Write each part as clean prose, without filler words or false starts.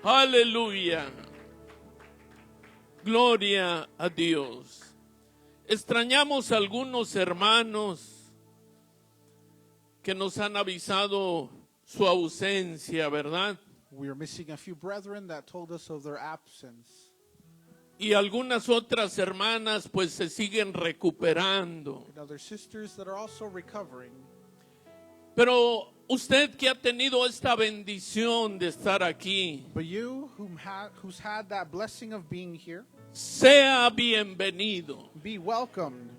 Aleluya. Gloria a Dios. Extrañamos a algunos hermanos que nos han avisado su ausencia, ¿verdad? We are missing a few brethren that told us of their absence. Y algunas otras hermanas pues se siguen recuperando. And other sisters that are also recovering. Pero usted que ha tenido esta bendición de estar aquí, But you who's had that blessing of being here, sea bienvenido. be welcomed.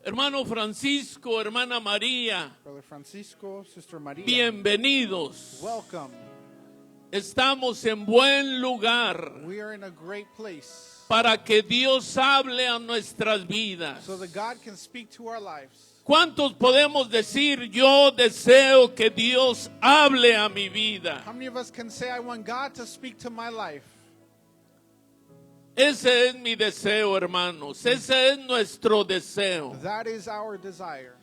Hermano Francisco, hermana María, Brother Francisco, Sister Maria, bienvenidos. welcome. Estamos en buen lugar We are in a great place para que Dios hable a nuestras vidas. so that God can speak to our lives. ¿Cuántos podemos decir, yo deseo que Dios hable a mi vida? How many of us can say, I want God to speak to my life? Ese es mi deseo, hermanos. Ese es nuestro deseo. That is our desire,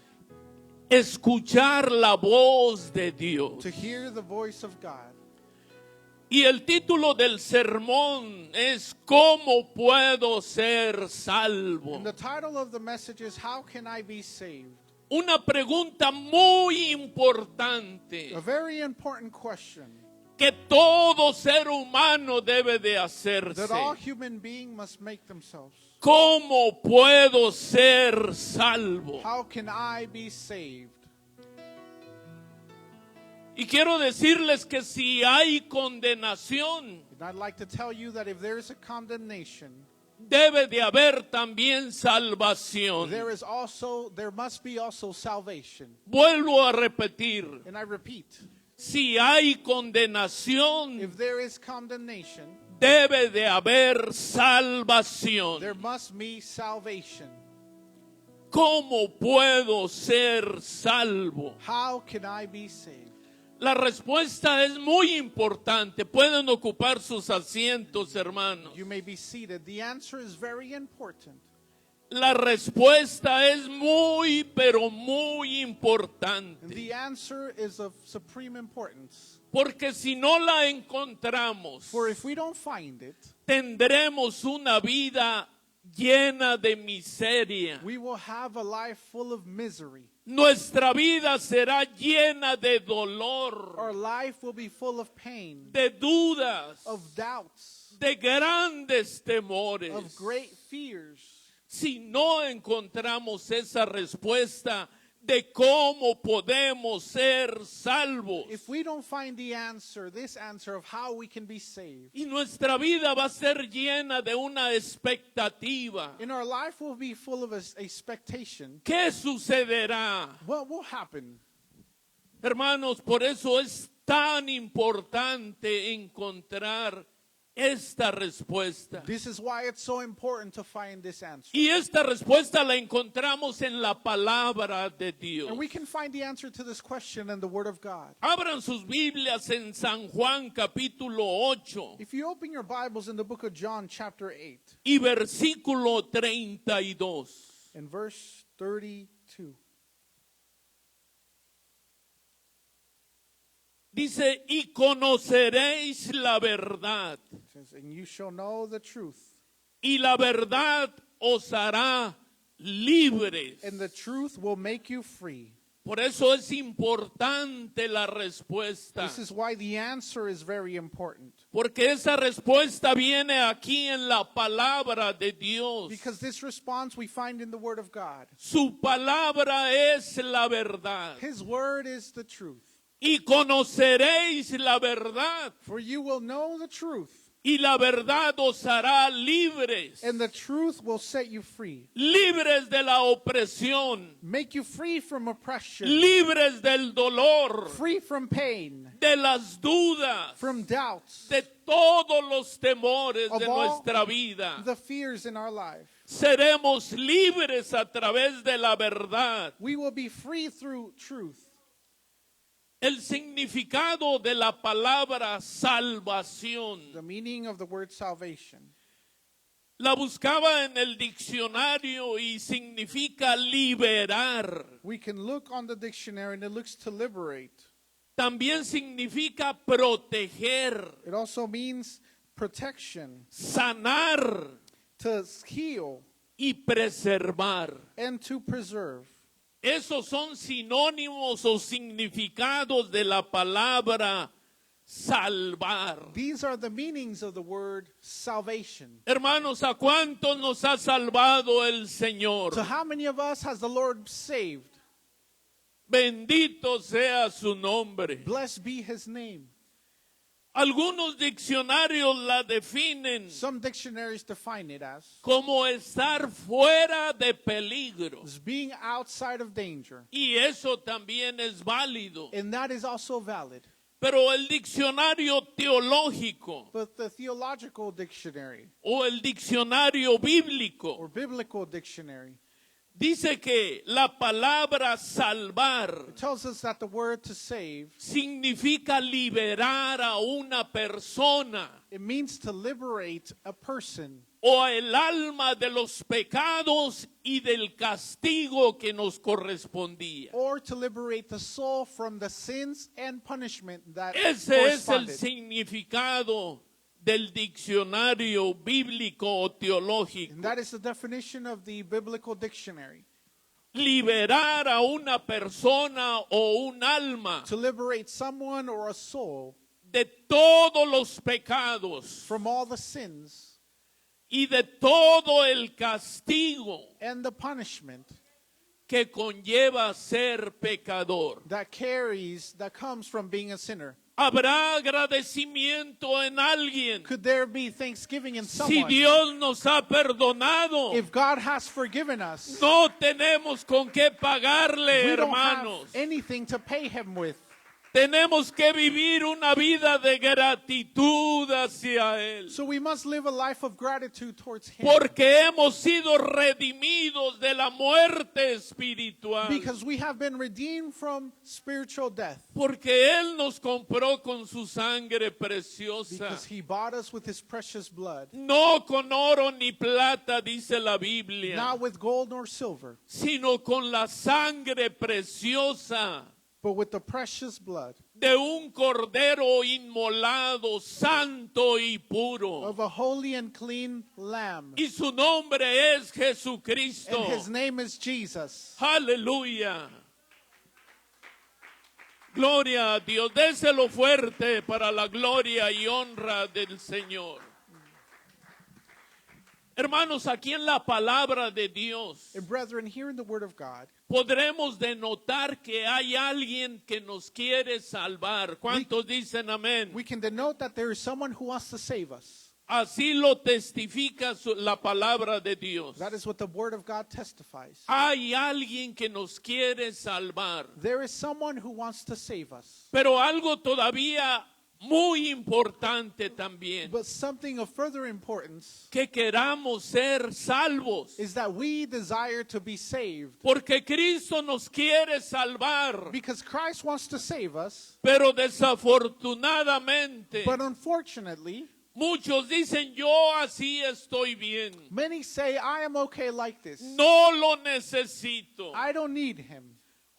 Escuchar la voz de Dios. to hear the voice of God. Y el título del sermón es ¿Cómo puedo ser salvo? And the title of the message is, How Can I Be Saved? Una pregunta muy importante A very important question que todo ser humano debe de hacerse. that all human beings must make themselves. ¿Cómo puedo ser salvo? How can I be saved? Y quiero decirles que si hay condenación, And I'd like to tell you that if there is a condemnation, debe de haber también salvación. there must be also salvation. Vuelvo a repetir, And I repeat, si hay condenación, if there is condemnation, debe de haber salvación. there must be salvation. ¿Cómo puedo ser salvo? How can I be saved? La respuesta es muy importante. Pueden ocupar sus asientos, hermanos. You may be seated. The answer is very important. La respuesta es muy, pero muy And importante. the answer is of supreme importance. Porque si no la encontramos, For if we don't find it, tendremos una vida llena de miseria. we will have a life full of misery. Nuestra vida será llena de dolor, Our life will be full of pain, de dudas, of doubts, de grandes temores. of great fears. Si no encontramos esa respuesta de cómo podemos ser salvos, If we don't find the answer, this answer of how we can be saved, y nuestra vida va a ser llena de una expectativa, in our life will be full of expectation. ¿qué sucederá? What will happen? Hermanos, por eso es tan importante encontrar esta respuesta. This is why it's so important to find this answer. Y esta respuesta la encontramos en la palabra de Dios. And we can find the answer to this question in the Word of God. Abran sus Biblias en San Juan capítulo 8 If you open your Bibles in the book of John chapter 8 y versículo 32. and verse 32. Dice, y conoceréis la verdad, It says, and you shall know the truth, y la verdad os hará libres. and the truth will make you free. Por eso es importante la respuesta, This is why the answer is very important. porque esa respuesta viene aquí en la palabra de Dios. Because this response we find in the Word of God. Su palabra es la verdad. His Word is the truth. Y conoceréis la verdad, For you will know the truth, y la verdad os hará libres. and the truth will set you free. Libres de la opresión, Make you free from oppression, libres del dolor, free from pain, de las dudas, from doubts, de todos los temores of de all nuestra vida. the fears in our life. Seremos libres a través de la verdad. We will be free through truth. El significado de la palabra salvación The meaning of the word salvation. la buscaba en el diccionario y significa liberar. We can look on the dictionary and it looks to liberate. también significa proteger, It also means protection, sanar to heal, y preservar. and to preserve. Esos son sinónimos o significados de la palabra salvar. These are the meanings of the word salvation. Hermanos, ¿a cuántos nos ha salvado el Señor? So how many of us has the Lord saved? Bendito sea su nombre. Blessed be his name. Algunos diccionarios la definen Some dictionaries define it as como estar fuera de peligro. being outside of danger. Y eso también es válido. And that is also valid. Pero el diccionario teológico But the theological dictionary o el diccionario bíblico or biblical dictionary dice que la palabra salvar tells us that the word to save, significa liberar a una persona it means to liberate a person o el alma de los pecados y del castigo que nos correspondía. or to liberate the soul from the sins and punishment that Ese es el corresponded. significado del diccionario bíblico o teológico. And that is the definition of the biblical dictionary. Liberar a una persona o un alma To liberate someone or a soul de todos los pecados from all the sins y de todo el castigo and the punishment que conlleva ser pecador. that comes from being a sinner. ¿Habrá agradecimiento en alguien Could there be thanksgiving in si someone? Dios nos ha perdonado? If God has forgiven us, No tenemos con qué pagarle, we don't hermanos. have anything to pay him with. Tenemos que vivir una vida de gratitud hacia Él. So we must live a life of gratitude towards him. Porque hemos sido redimidos de la muerte espiritual. Because we have been redeemed from spiritual death. Porque Él nos compró con su sangre preciosa. Because he bought us with his precious blood. No con oro ni plata, dice la Biblia, Not with gold nor silver, sino con la sangre preciosa but with the precious blood de un cordero inmolado, santo y puro. of a holy and clean lamb. Y su nombre es Jesucristo. And his name is Jesus. Aleluya. Gloria a Dios. Déselo fuerte para la gloria y honra del Señor. Hermanos, aquí en la palabra de Dios And brethren, here in the word of God, podremos denotar que hay alguien que nos quiere salvar. ¿Cuántos dicen amén? we can denote that there is someone who wants to save us. Así lo testifica la palabra de Dios. That is what the word of God testifies. Hay alguien que nos quiere salvar. There is someone who wants to save us. Pero algo todavía muy importante también, But something of further importance que queramos ser salvos. is that we desire to be saved. Porque Cristo nos quiere salvar. Because Christ wants to save us, Pero desafortunadamente, but unfortunately, muchos dicen, yo así estoy bien. many say, I am okay like this. No lo necesito. I don't need him.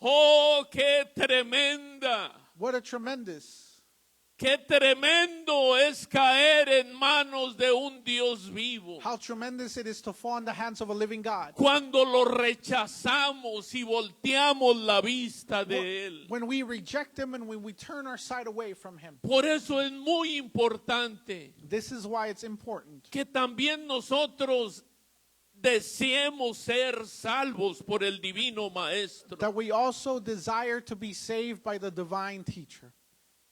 Oh, qué tremenda. What a tremendous. Qué tremendo es caer en manos de un Dios vivo. How tremendous it is to fall in the hands of a living God. Cuando lo rechazamos y volteamos la vista de Él. When we reject him and when we turn our side away from him. Por eso es muy importante This is why it's important que también nosotros deseemos ser salvos por el Divino Maestro. that we also desire to be saved by the divine teacher.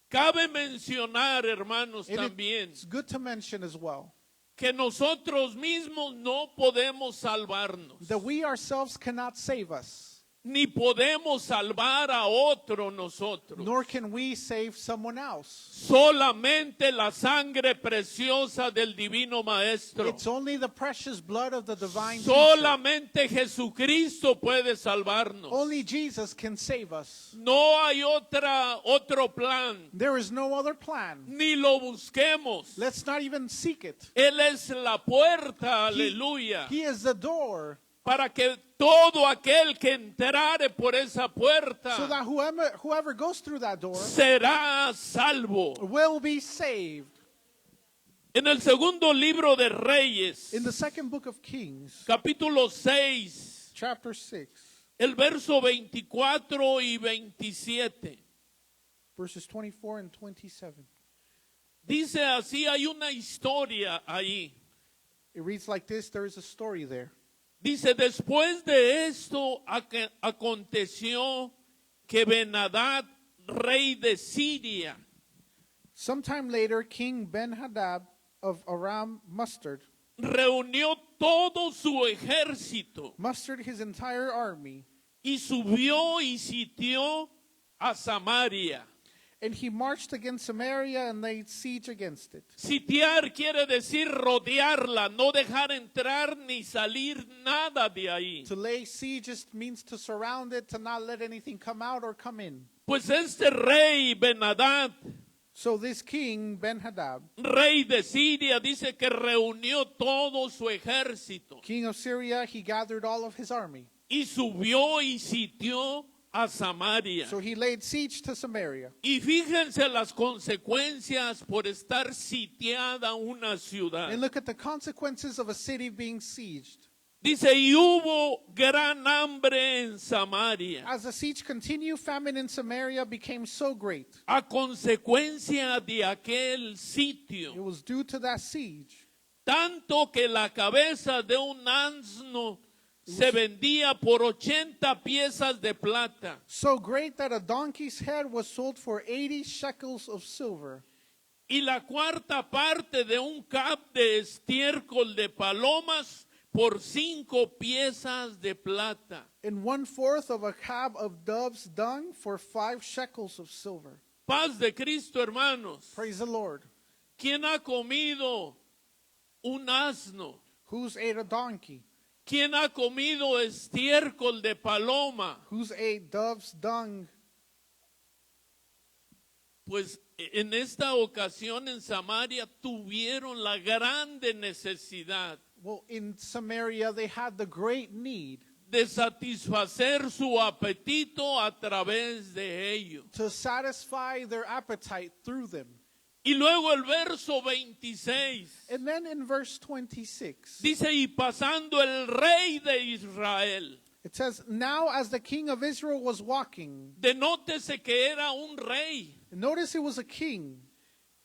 Cabe mencionar, hermanos, And también it's good to mention as well que nosotros mismos no podemos salvarnos, that we ourselves cannot save us, ni podemos salvar a otro nosotros. nor can we save someone else. Solamente la sangre preciosa del Divino Maestro. It's only the precious blood of the divine teacher. Solamente Jesucristo puede salvarnos. Only Jesus can save us. No hay otro plan, There is no other plan. ni lo busquemos. Let's not even seek it. Él es la puerta, aleluya. He is the door para que todo aquel que entrare por esa so puerta that whoever goes through that door será salvo. will be saved. En el segundo libro de Reyes, In the second book of Kings, capítulo 6, chapter 6, el verso 24 y 27, verses 24 and 27. dice así, hay una historia ahí. It reads like this. There is a story there. Dice, después de esto aconteció que Ben-Hadad, rey de Siria, Sometime later, King Ben-Hadad of Aram reunió todo su ejército mustered his entire army, y subió y sitió a Samaria. and he marched against Samaria and laid siege against it. Sitiar quiere decir rodearla, no dejar entrar ni salir nada de ahí. To lay siege just means to surround it, to not let anything come out or come in. Pues este rey Ben-Hadad, So this king, Ben-Hadad, rey de Siria, dice que reunió todo su ejército king of Syria, he gathered all of his army. y subió y sitió a Samaria. So he laid siege to Samaria. Y fíjense las consecuencias por estar sitiada una ciudad. And look at the consequences of a city being sieged. Dice, y hubo gran hambre en Samaria, As the siege continued, famine in Samaria became so great. a consecuencia de aquel It sitio, was due to that siege. tanto que la cabeza de un asno se vendía por 80 piezas de plata, So great that a donkey's head was sold for 80 shekels of silver. y la cuarta parte de un cap de estiércol de palomas por 5 piezas de plata. And 1/4 of a cab of dove's dung for 5 shekels of silver. Paz de Cristo, hermanos. Praise the Lord. ¿Quién ha comido un asno? Who's ate a donkey? ¿Quién ha comido estiércol de paloma? Who's ate dove's dung? Pues en esta ocasión en Samaria tuvieron la grande necesidad Well, in Samaria, they had the great need de satisfacer su apetito a través de ello. to satisfy their appetite through them. Y luego el verso 26 And then in verse 26, dice, y pasando el rey de Israel. it says, now as the king of Israel was walking, Denótese que era un rey. notice it was a king.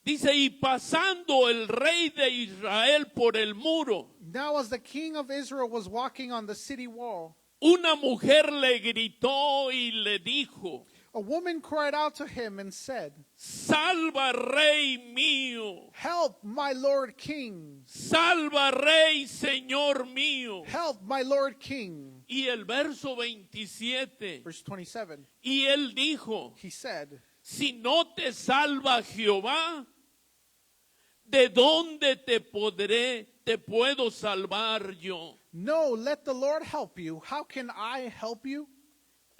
Dice, y pasando el rey de Israel por el muro, Now as the king of Israel was walking on the city wall, una mujer le gritó y le dijo, a woman cried out to him and said, salva rey mío, help my lord king, salva rey señor mío. help my lord king. Y el verso 27, Verse 27, y él dijo, he said, si no te salva Jehová, ¿de dónde te puedo salvar yo? no, let the Lord help you. How can I help you?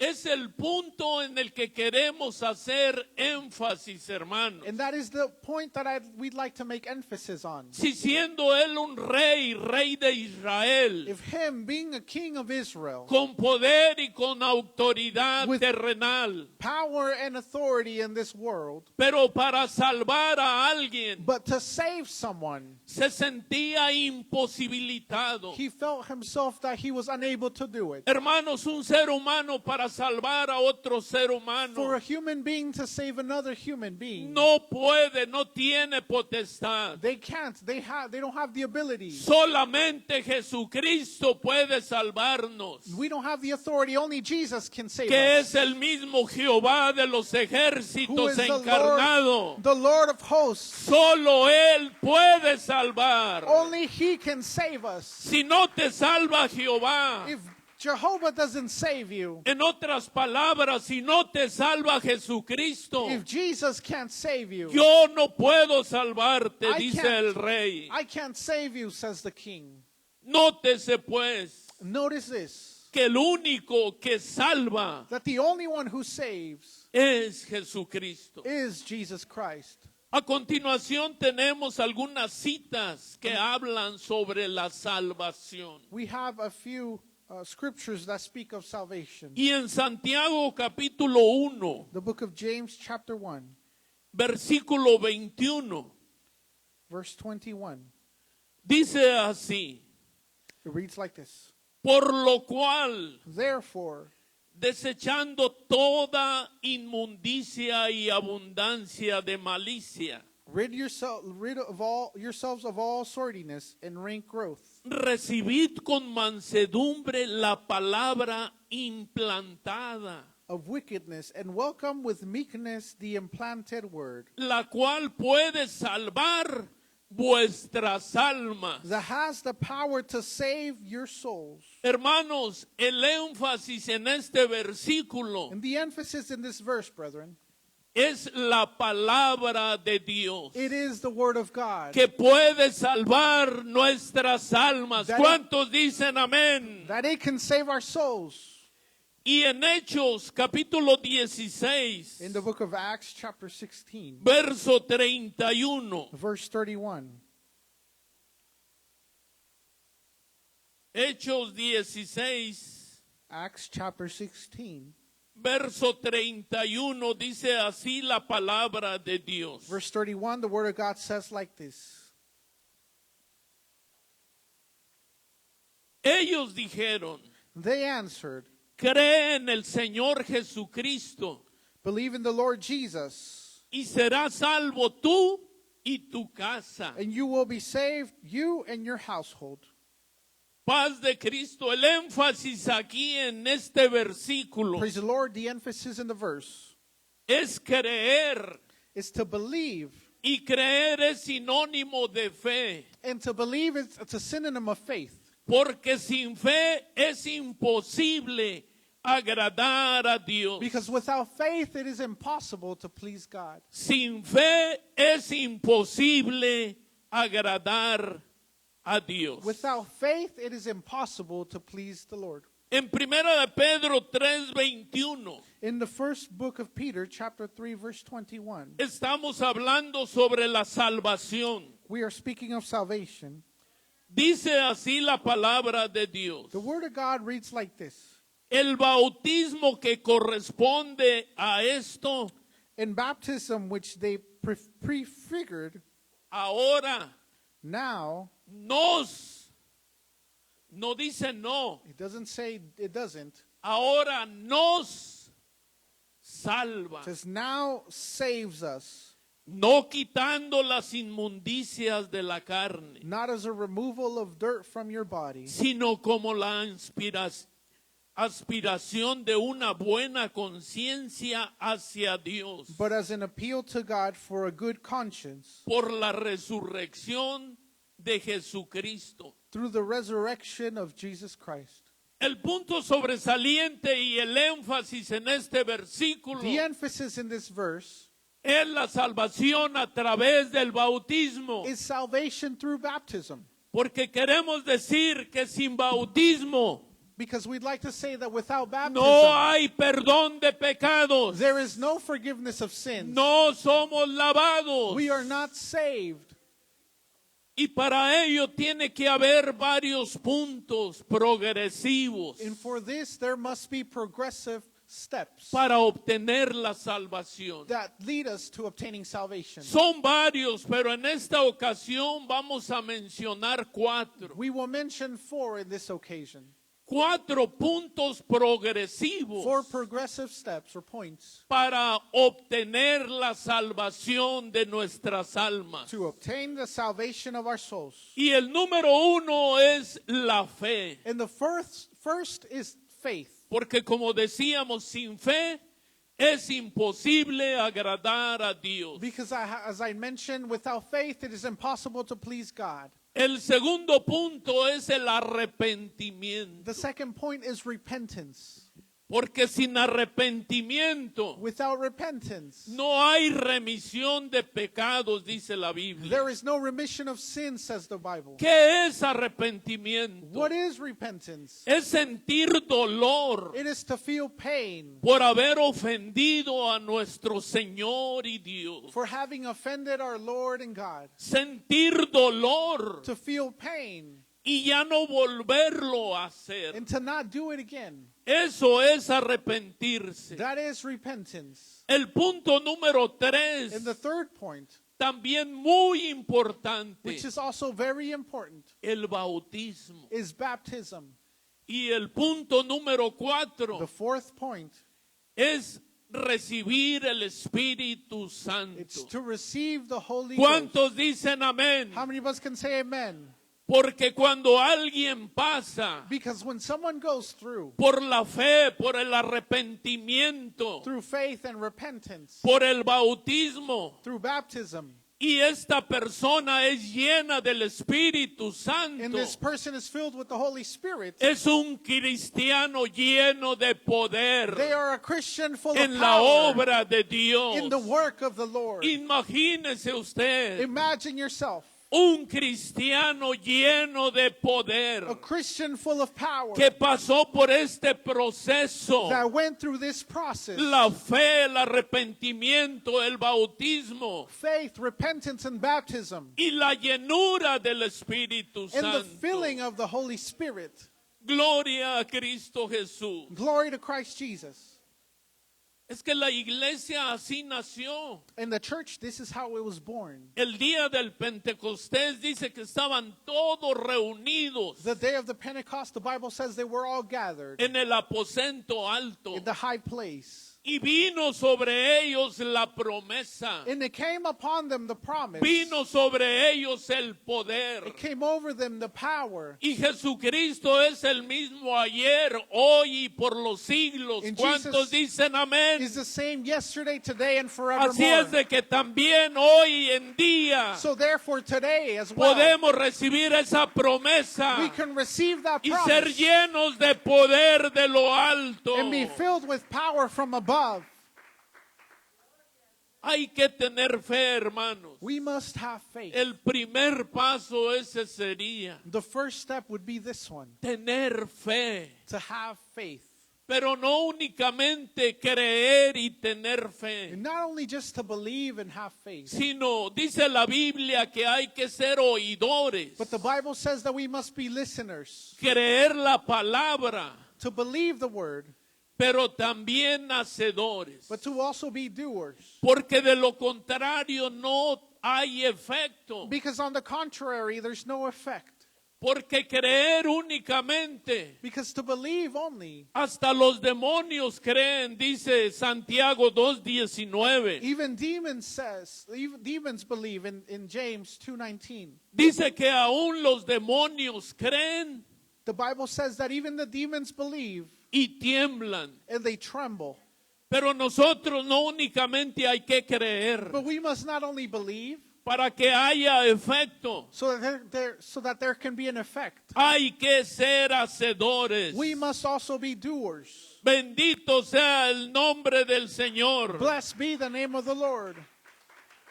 Es el punto en el que queremos hacer énfasis, hermanos. And that is the point that we'd like to make emphasis on. Si siendo él un rey, rey de Israel, If him being a king of Israel, con poder y con autoridad With- terrenal, power and authority in this world, pero para salvar a alguien but to save someone, se sentía imposibilitado. he felt himself that he was unable to do it. Hermanos, un ser humano para salvar a otro ser For humano a human being to save another human being, no puede, no tiene potestad. they can't. They don't have the ability. Solamente Jesucristo puede salvarnos, We don't have the authority. Only Jesus can save que us. es el mismo Jehová de los Who ejércitos is the encarnado. Lord, the Lord of hosts. Solo Él puede salvar. Only He can save us. Si no te salva Jehová, If Jehovah doesn't save you, en otras palabras, si no te salva Jesucristo, if Jesus can't save you, yo no puedo salvarte, I dice can't. el rey. I can't save you, says the king. Nótese pues Notice this, que el único que salva that the only one who saves es Jesucristo. is Jesus Christ. A continuación tenemos algunas citas que hablan sobre la salvación. We have a few scriptures that speak of salvation. Y en Santiago capítulo 1, The book of James, chapter 1, versículo 21, verse 21. dice así: It reads like this. por lo cual, Therefore, desechando toda inmundicia y abundancia de malicia, rid yourselves of all sordidness and rank growth. recibid con mansedumbre la palabra implantada, Of wickedness, and welcome with meekness the implanted word, la cual puede salvar vuestras almas. that has the power to save your souls. Hermanos, el énfasis en este versículo And the emphasis in this verse, brethren, es la palabra de Dios, it is the word of God que puede salvar nuestras almas. That- ¿Cuántos dicen amén? that it can save our souls. Y en Hechos capítulo 16, In the book of Acts, chapter 16, verso 31, verse 31. Hechos 16, Acts chapter 16, verso 31, dice así la palabra de Dios. verse 31, the word of God says like this. Ellos dijeron: They answered, cree en el Señor Jesucristo believe in the Lord Jesus, y serás salvo tú y tu casa. and you will be saved, you and your household. Paz de Cristo. El énfasis aquí en este versículo Praise the Lord. The emphasis in the verse es creer, is to believe, y creer es sinónimo de fe, and to believe is it's a synonym of faith. porque sin fe es imposible agradar a Dios. Because without faith, it is impossible to please God. Sin fe es imposible agradar a Dios. Without faith, it is impossible to please the Lord. En Primera de Pedro 3:21 In the first book of Peter, chapter 3, verse 21, estamos hablando sobre la salvación. we are speaking of salvation. Dice así la palabra de Dios: The word of God reads like this. el bautismo que corresponde a esto In baptism, which they prefigured, ahora now, no dice no, it doesn't say it doesn't, ahora nos salva, it says now saves us, no quitando las inmundicias de la carne, not as a removal of dirt from your body, sino como la aspiración de una buena conciencia hacia Dios but as an appeal to God for a good conscience por la resurrección de Jesucristo. through the resurrection of Jesus Christ. El punto sobresaliente y el énfasis en este versículo The emphasis in this verse es la salvación a través del bautismo, is salvation through baptism. porque queremos decir que sin bautismo Because we'd like to say that without baptism, no hay perdón de pecados, there is no forgiveness of sins. no somos lavados. We are not saved. Y para ello tiene que haber varios puntos progresivos And for this, there must be progressive steps para obtener la salvación. that lead us to obtaining salvation. Son varios, pero en esta ocasión vamos a mencionar 4. We will mention 4 in this occasion. 4 puntos progresivos 4 progressive steps or points para obtener la salvación de nuestras almas. to obtain the salvation of our souls. Y el número 1 es la fe. And the first is faith. Porque como decíamos, sin fe es imposible agradar a Dios. Because as I mentioned, without faith, it is impossible to please God. El segundo punto es el arrepentimiento. The second point is repentance. Porque sin arrepentimiento Without repentance, no hay remisión de pecados, dice la Biblia. there is no remission of sin, says the Bible. ¿Qué es arrepentimiento? What is repentance? Es sentir dolor It is to feel pain por haber ofendido a nuestro Señor y Dios. for having offended our Lord and God. Sentir dolor To feel pain y ya no volverlo a hacer. and to not do it again. Eso es arrepentirse. That is repentance. El punto número And 3, the third point, también muy importante, which is also very important, el bautismo. is baptism. Y el punto número 4 The fourth point, es recibir el Espíritu it's Santo. to receive the Holy Ghost. ¿Cuántos dicen amén? How many of us can say amen? Porque cuando alguien pasa Because when someone goes through por la fe, por el arrepentimiento, faith and repentance, por el bautismo, through baptism, y esta persona es llena del Espíritu and Santo, this person is filled with the Holy Spirit, es un cristiano lleno de poder they are a Christian full of en la power obra de Dios. in the work of the Lord. Imagínese usted Imagine yourself, un cristiano lleno de poder a Christian full of power que pasó por este proceso, that went through this process. la fe, el arrepentimiento, el bautismo Faith, repentance, and baptism, y la llenura del Espíritu and the Santo. filling of the Holy Spirit. Gloria a Cristo Jesús. Glory to Christ Jesus. Es que la iglesia así nació. In the church, this is how it was born. El día del Pentecostés dice que estaban todos reunidos The day of the Pentecost, the Bible says they were all gathered en el aposento alto. in the high place. Y vino sobre ellos la promesa. And it came upon them the promise. Vino sobre ellos el poder. It came over them the power. Y Jesucristo es el mismo ayer, hoy y por los siglos. And ¿Cuántos Jesus dicen amén? Is the same yesterday, today, and Así es forevermore. de que también hoy en día So therefore today as well, podemos recibir esa promesa we can receive that y ser promise llenos de poder de lo alto. and be filled with power from above. Hay que tener fe, hermanos. We must have faith. El primer paso ese sería The first step would be this one, tener fe, to have faith. pero no únicamente creer y tener fe, And not only just to believe and have faith, sino dice la Biblia que hay que ser oidores, but the Bible says that we must be listeners, creer la palabra, to believe the word, pero también hacedores, but to also be doers. porque de lo contrario no hay efecto, Because on the contrary, there's no effect. porque creer únicamente, Because to believe only, hasta los demonios creen, dice Santiago 2:19. even demons believe in James 2:19. Dice que aún los demonios creen The Bible says that even the demons believe y tiemblan. and they tremble. Pero nosotros no únicamente hay que creer But we must not only believe para que haya efecto. so that there can be an effect. Hay que ser hacedores. We must also be doers. Bendito sea el nombre del Señor. Blessed be the name of the Lord.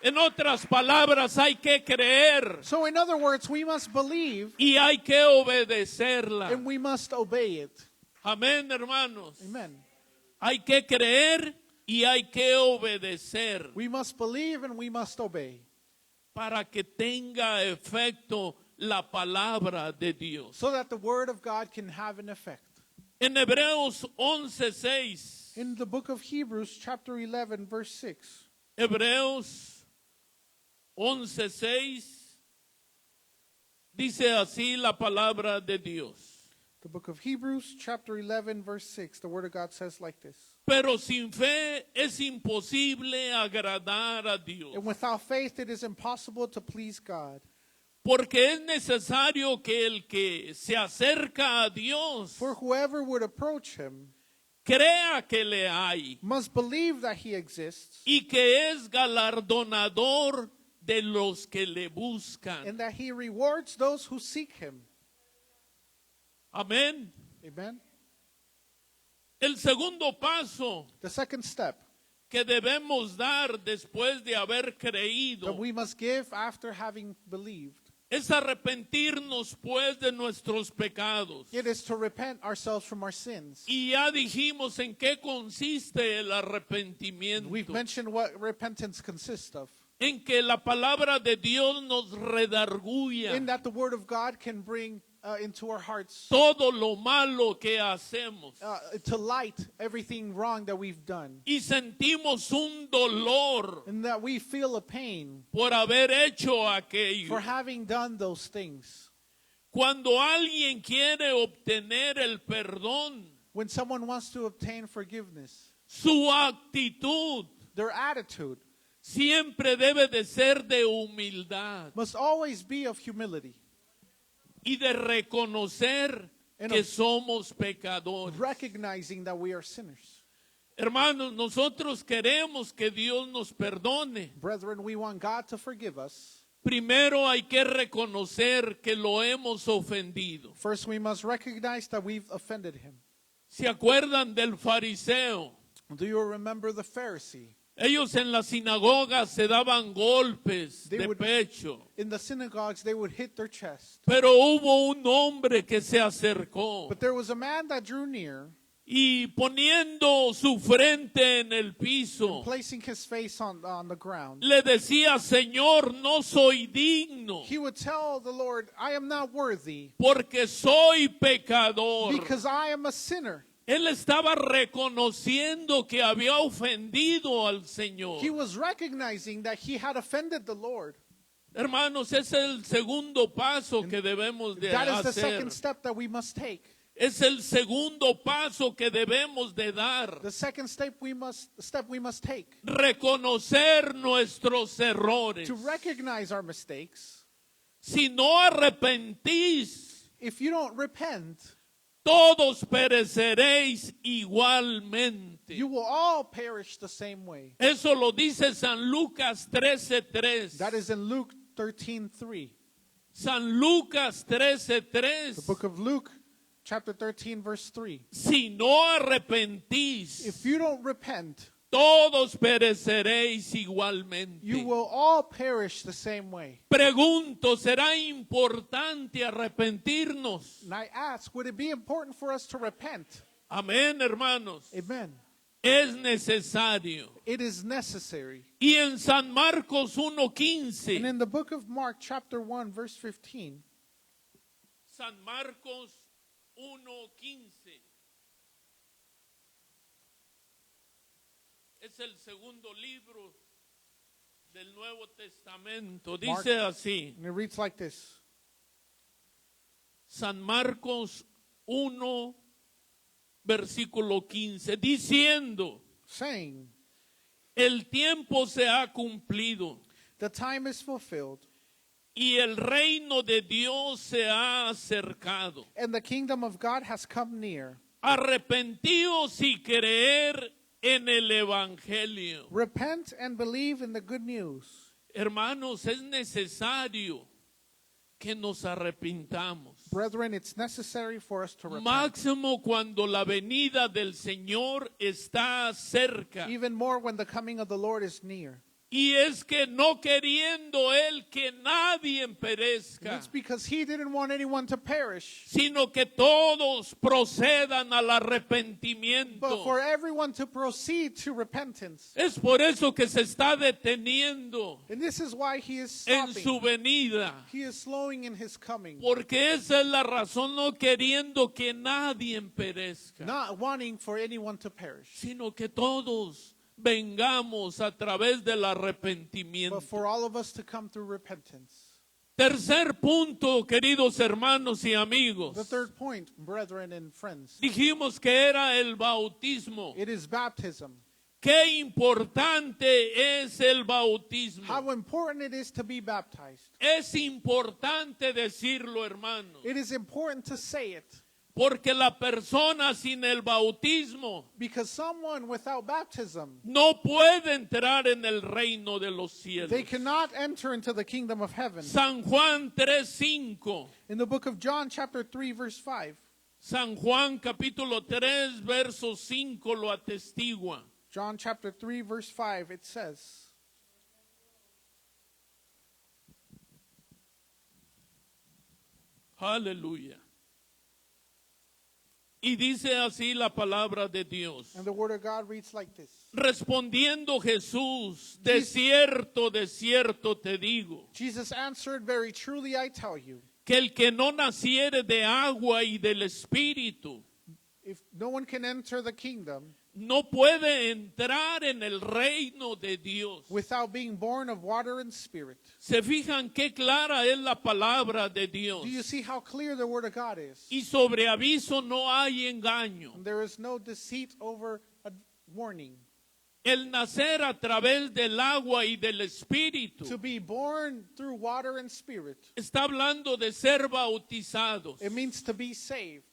En otras palabras, hay que creer So in other words, we must believe y hay que obedecerla. and we must obey it. Amén, hermanos. Amen. Hay que creer y hay que obedecer We must believe and we must obey para que tenga efecto la palabra de Dios. so that the word of God can have an effect. En Hebreos 11:6, In the book of Hebrews, chapter 11, verse 6, Hebreos 11:6 dice así la palabra de Dios. the book of Hebrews, chapter 11, verse 6, the word of God says like this. Pero sin fe es imposible agradar a Dios, And without faith, it is impossible to please God. porque es necesario que el que se acerca a Dios For whoever would approach him crea que le hay must believe that he exists y que es galardonador de los que le buscan. and that he rewards those who seek him. Amén. Amen. El segundo paso The second step que debemos dar después de haber that creído we must give after having believed, es arrepentirnos pues de nuestros pecados. it is to repent ourselves from our sins. Y ya dijimos en qué consiste el We've arrepentimiento. mentioned what repentance consists of. En que la palabra de Dios nos redarguya, In that the word of God can bring into our hearts todo lo malo que hacemos. to light everything wrong that we've done. Y sentimos un dolor And that we feel a pain por haber hecho for aquello. having done those things. Cuando alguien quiere obtener el perdón, When someone wants to obtain forgiveness, su actitud their attitude siempre debe de ser de humildad must always be of humility, y de reconocer And que of- somos pecadores. recognizing that we are sinners. Hermanos, nosotros queremos que Dios nos perdone. Brethren, we want God to forgive us. Primero hay que reconocer que lo hemos ofendido. First, we must recognize that we've offended him. ¿Se acuerdan del fariseo? Do you remember the Pharisee? Ellos en la sinagoga se daban golpes They de would- pecho. In the synagogues, they would hit their chest. Pero hubo un hombre que se acercó But there was a man that drew near, y poniendo su frente en el piso, placing his face on the ground. le decía, Señor, no soy digno He would tell the Lord, I am not worthy porque soy pecador. because I am a sinner. Él estaba reconociendo que había ofendido al Señor. He was recognizing that he had offended the Lord. Hermanos, ese es el segundo paso que debemos de That is the hacer. second step that we must take. Es el segundo paso que debemos de dar. The second step we must take Reconocer nuestros errores. to recognize our mistakes. Si no arrepentís, If you don't repent, todos pereceréis igualmente. you will all perish the same way. Eso lo dice San Lucas 13:3. That is in Luke 13:3. San Lucas The 13:3. book of Luke, chapter 13, verse 3. Si no arrepentís, If you don't repent, todos pereceréis igualmente. you will all perish the same way. Pregunto, ¿será importante arrepentirnos? And I ask, would it be important for us to repent? Amén, hermanos. Amen. Es necesario. It is necessary. Y en San Marcos And 1:15, in the book of Mark, chapter 1, verse 15, San Marcos 1:15, es el segundo libro del Nuevo Testamento. Dice así, and it reads like this. San Marcos 1, versículo 15, diciendo, Saying, el tiempo se ha cumplido the time is fulfilled, y el reino de Dios se ha acercado. and the kingdom of God has come near. Arrepentíos y creer en el Evangelio. Repent and believe in the good news. Hermanos, es necesario que nos arrepintamos. Brethren, it's necessary for us to repent. Máximo cuando la venida del Señor está cerca. Even more when the coming of the Lord is near. Y es que no queriendo Él que nadie And perezca, it's because he didn't want anyone to perish, sino que todos procedan al but arrepentimiento. for everyone to proceed to repentance. Es por eso que se está deteniendo And this is why he is en stopping. su venida. He is slowing in his coming, Porque esa es la razón, no queriendo que nadie perezca, not wanting for anyone to perish, sino que todos vengamos a través del arrepentimiento. but for all of us to come through repentance. Tercer punto, queridos hermanos y amigos. The third point, brethren and friends, Dijimos que era el bautismo. it is baptism. Qué importante es el bautismo. How important it is to be baptized. Es importante decirlo, hermanos, It is important to say it, porque la persona sin el bautismo because someone without baptism, no puede entrar en el reino de los cielos. they cannot enter into the kingdom of heaven. San Juan 3:5. In the book of John, chapter 3, verse 5, San Juan capítulo 3, verso 5 lo atestigua. John chapter 3, verse 5, it says, Aleluya. Y dice así la palabra de Dios. and the word of God reads like this. Respondiendo Jesús, de cierto te digo, Jesus answered, very truly I tell you, que el que no naciere de agua y del Espíritu If no one can enter the kingdom no puede entrar en el reino de Dios. without being born of water and spirit. ¿Se fijan qué clara es la palabra de Dios? Do you see how clear the word of God is? Y sobre aviso no hay engaño. And there is no deceit over a warning. El nacer a través del agua y del Espíritu To be born through water and spirit, está hablando de ser bautizados. it means to be saved.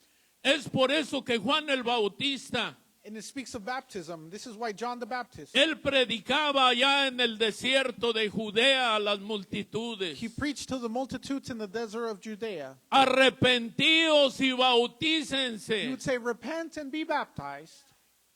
Es por eso que Juan el Bautista, And it speaks of baptism. This is why John the Baptist, él predicaba allá en el desierto de Judea a las multitudes. he preached to the multitudes in the desert of Judea. Arrepentíos y He bautícense. would say, repent and be baptized.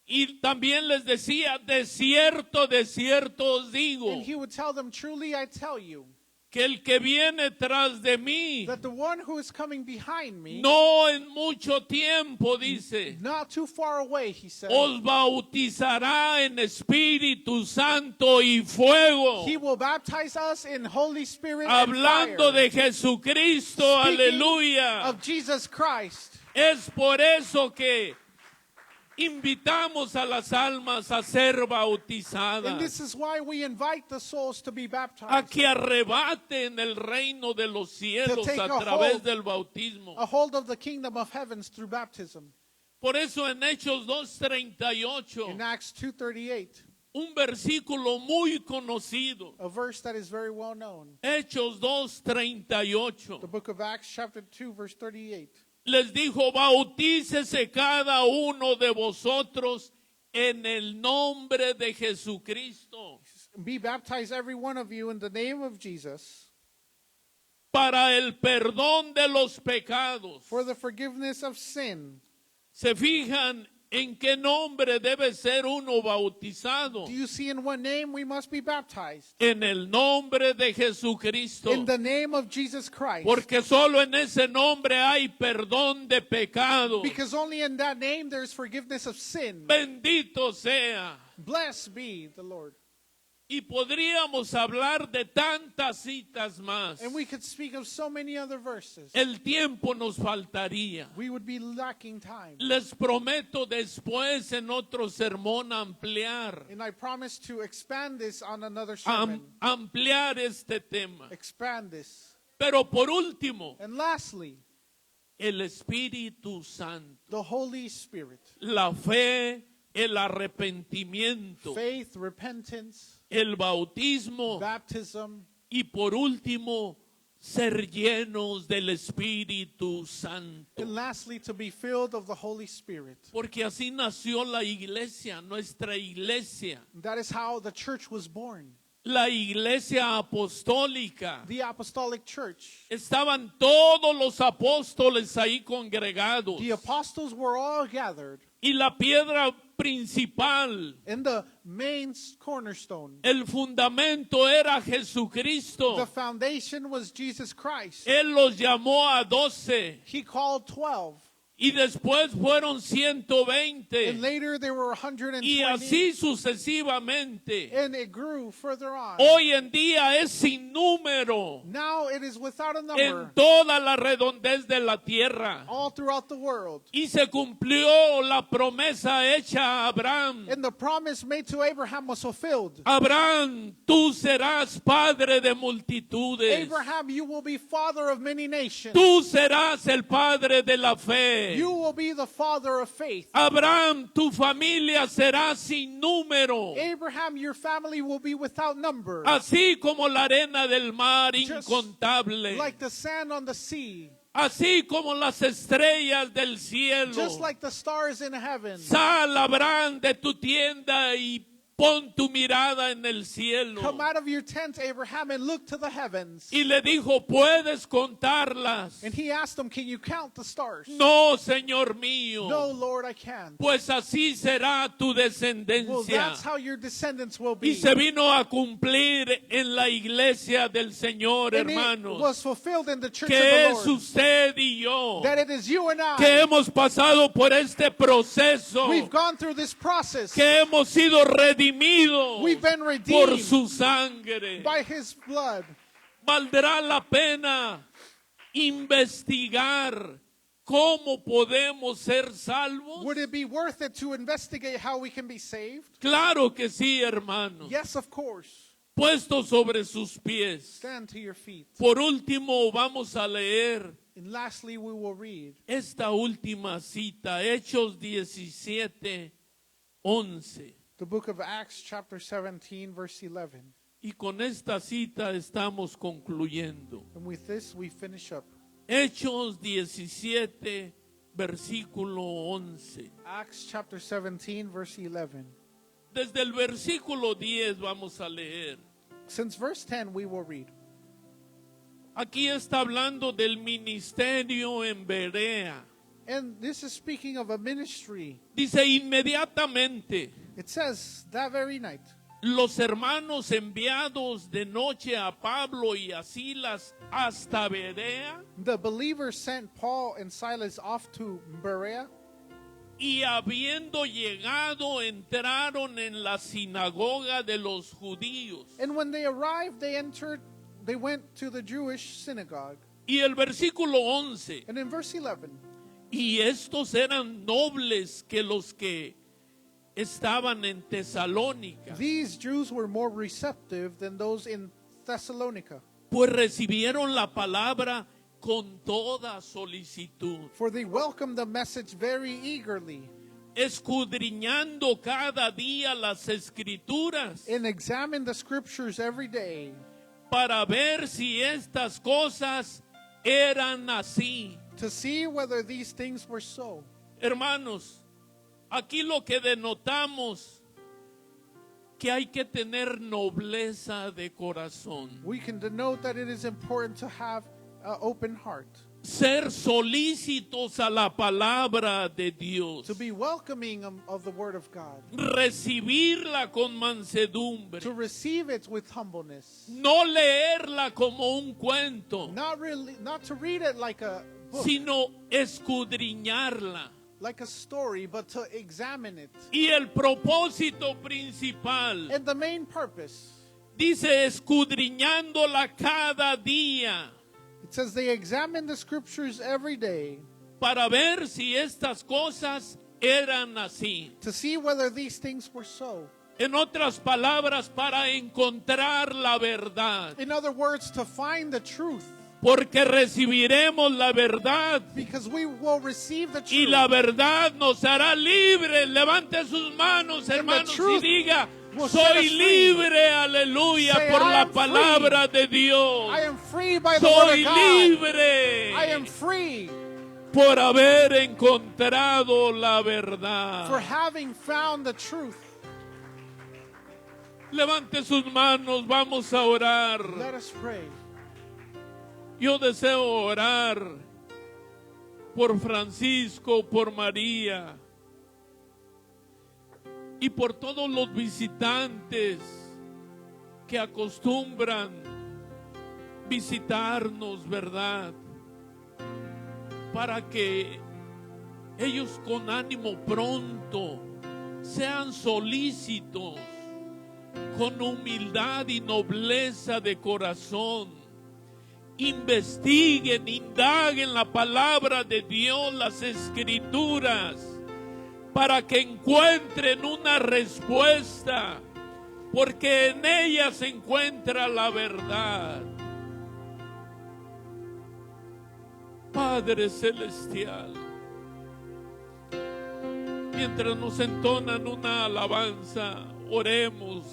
Y también les decía, de cierto os digo, And he would tell them, truly I tell you, que el que viene tras de mí, that the one who is coming behind me, no en mucho tiempo, dice, not too far away, he said, os bautizará en Espíritu Santo y fuego. he will baptize us in Holy Spirit Hablando and fire. de Jesucristo, Speaking aleluya. of Jesus Christ. Es por eso que invitamos a las almas a ser And bautizadas, this is why we invite the souls to be a baptized, que arrebaten el reino de los cielos take a a través hold- del bautismo. a hold of the kingdom of heavens through baptism. Por eso en Hechos In 2:38, Acts 2:38, un versículo muy conocido, a verse that is very well known. Hechos The 2:38, book of Acts chapter 2 verse 38. les dijo, bautícese cada uno de vosotros en el nombre de Jesucristo Be baptized every one of you in the name of Jesus para el perdón de los pecados. for the forgiveness of sin. ¿Se fijan en qué nombre debe ser uno bautizado? Do you see in what name we must be baptized? En el nombre de Jesucristo. In the name of Jesus Christ. Porque solo en ese nombre hay perdón de pecados. Because only in that name there is forgiveness of sin. Bendito sea. Blessed be the Lord. Y podríamos hablar de tantas citas más. And we could speak of so many other verses. El tiempo nos faltaría. We would be lacking time. Les prometo después en otro sermón ampliar, And I promise to expand this on another sermon. ampliar este tema. Expand this. Pero por último, And lastly, el Espíritu Santo, the Holy Spirit. la fe, el arrepentimiento, Faith, repentance, el bautismo baptism, y por último, ser llenos del Espíritu Santo. and lastly, to be filled of the Holy Spirit. Porque así nació la iglesia, nuestra iglesia, That is how the church was born. la iglesia apostólica. The apostolic church. Estaban todos los apóstoles ahí congregados. The apostles were all gathered, Y la piedra principal, and the main cornerstone, el fundamento era Jesucristo. the foundation was Jesus Christ. Él los llamó a 12 He called 12, y después fueron and 120 later there were y 120, así sucesivamente. and it grew further on. Hoy en día es sin número Now it is without a en number toda la redondez de la tierra. all throughout the world. Y se cumplió la promesa hecha a Abraham. And the promise made to Abraham was fulfilled. Abraham, tú serás padre de multitudes. Abraham, you will be father of many nations. Tú serás el padre de la fe. You will be the father of faith. Abraham, tu familia será sin número, Abraham, your family will be without number, así como la arena del mar Just incontable, like the sand on the sea, así como las estrellas del cielo. just like the stars in heaven. Sal, Abraham, de tu tienda y pon tu mirada en el cielo. Come out of your tent, Abraham, and look to the heavens. Y le dijo, ¿puedes contarlas? And he asked him, can you count the stars? No, Señor mío. No, Lord, I can't. Pues así será tu Well, descendencia. that's how your descendants will Y be. se vino a cumplir en la iglesia del Señor, And it hermanos, was fulfilled in the church que of the es Lord. usted y yo, That it is you and que I. hemos pasado por este proceso, We've gone through this process. que hemos sido redimidos We've been por redeemed su sangre. by his blood. Valdrá la pena investigar cómo podemos ser salvos? Would it be worth it to investigate how we can be saved? Claro que sí, hermanos. Yes, of course. Puesto sobre sus pies. Stand to your feet. Por último, vamos a leer And lastly, we will read esta última cita, Hechos 17:11. the book of Acts, chapter 17, verse 11. Y con esta cita estamos concluyendo. And with this, we finish up. Hechos 17, versículo 11. Acts, chapter 17, verse 11. Desde el versículo 10 vamos a leer. Since verse 10, we will read. Aquí está hablando del ministerio en Berea. And this is speaking of a ministry. Dice inmediatamente, It says, that very night, los hermanos enviados de noche a Pablo y a Silas hasta Berea, the believers sent Paul and Silas off to Berea. y habiendo llegado entraron en la sinagoga de los judíos. And when they arrived, they went to the Jewish synagogue. Y el versículo 11, And in verse 11, y estos eran nobles que los que estaban en Tesalónica, these Jews were more receptive than those in Thessalonica, pues recibieron la palabra con toda solicitud, for they welcomed the message very eagerly, escudriñando cada día las escrituras and examined the scriptures every day para ver si estas cosas eran así. to see whether these things were so. Hermanos, aquí lo que denotamos que hay que tener nobleza de corazón, We can denote that it is important to have an open heart, ser solícitos a la palabra de Dios, to be welcoming of the word of God, recibirla con mansedumbre, to receive it with humbleness, no leerla como un cuento, not to read it like a book, sino escudriñarla. like a story, but to examine it. Y el propósito principal, And the main purpose, dice escudriñándola cada día, it says they examine the scriptures every day para ver si estas cosas eran así. to see whether these things were so. En otras palabras, para encontrar la verdad. In other words, to find the truth, Porque recibiremos la verdad because we will receive the y truth. la verdad nos hará libres. Levante sus manos, hermanos, y truth diga, will set soy us free. libre, aleluya, Say, por I la am free. palabra de Dios. I am free by the word Soy of God. libre I am free por haber encontrado la verdad. for having found the truth. Levante sus manos, vamos a orar. Let us pray. Yo deseo orar por Francisco, por María y por todos los visitantes que acostumbran visitarnos, ¿verdad? Para que ellos con ánimo pronto sean solícitos, con humildad y nobleza de corazón. Investiguen, indaguen la palabra de Dios, las escrituras, para que encuentren una respuesta, porque en ellas se encuentra la verdad. Padre Celestial, mientras nos entonan una alabanza, oremos.